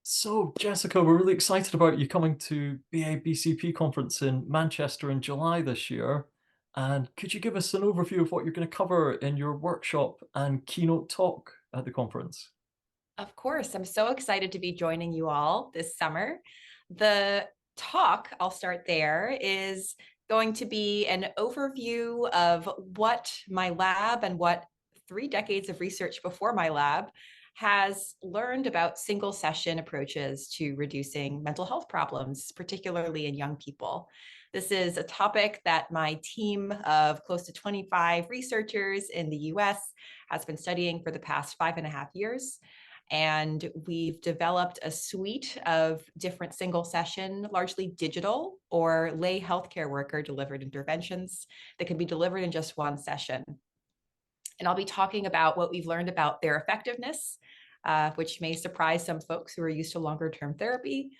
So, Jessica, we're really excited about you coming to BABCP conference in Manchester in July this year. And could you give us an overview of what you're going to cover in your workshop and keynote talk at the conference? Of course, I'm so excited to be joining you all this summer. The talk, I'll start there, is going to be an overview of what my lab and what 3 decades of research before my lab has learned about single session approaches to reducing mental health problems, particularly in young people. This is a topic that my team of close to 25 researchers in the US has been studying for the past 5.5 years. And we've developed a suite of different single session, largely digital or lay healthcare worker delivered interventions that can be delivered in just one session. And I'll be talking about what we've learned about their effectiveness, which may surprise some folks who are used to longer term therapy,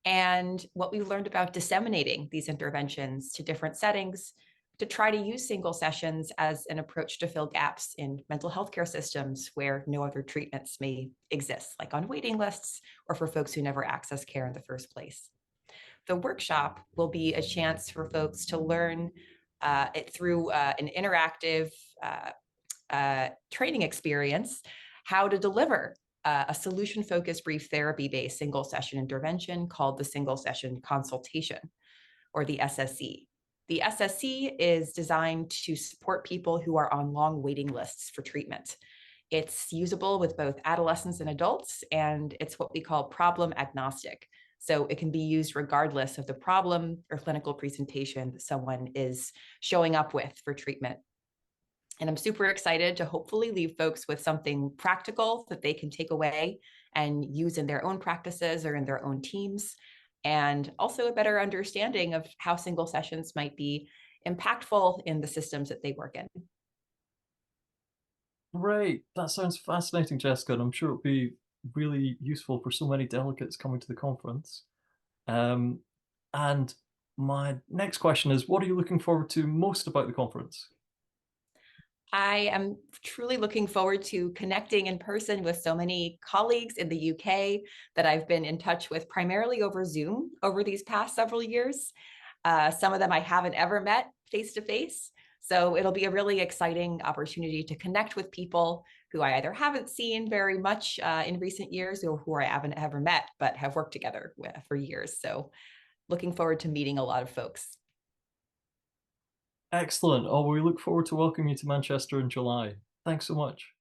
and what we've learned about disseminating these interventions to different settings to try to use single sessions as an approach to fill gaps in mental health care systems where no other treatments may exist, like on waiting lists or for folks who never access care in the first place. The workshop will be a chance for folks to learn it through an interactive training experience how to deliver a solution focused brief therapy based single session intervention called the single session consultation, or the SSC. The SSC is designed to support people who are on long waiting lists for treatment. It's usable with both adolescents and adults, and it's what we call problem agnostic. So it can be used regardless of the problem or clinical presentation that someone is showing up with for treatment. And I'm super excited to hopefully leave folks with something practical that they can take away and use in their own practices or in their own teams, and also a better understanding of how single sessions might be impactful in the systems that they work in. Great. That sounds fascinating, Jessica, and I'm sure it'll be really useful for so many delegates coming to the conference. Um, and my next question is, what are you looking forward to most about the conference? I am truly looking forward to connecting in person with so many colleagues in the UK that I've been in touch with primarily over Zoom over these past several years. Some of them I haven't ever met face to face. So it'll be a really exciting opportunity to connect with people who I either haven't seen very much in recent years or who I haven't ever met, but have worked together with for years. So looking forward to meeting a lot of folks. Excellent. Oh, we look forward to welcoming you to Manchester in July. Thanks so much.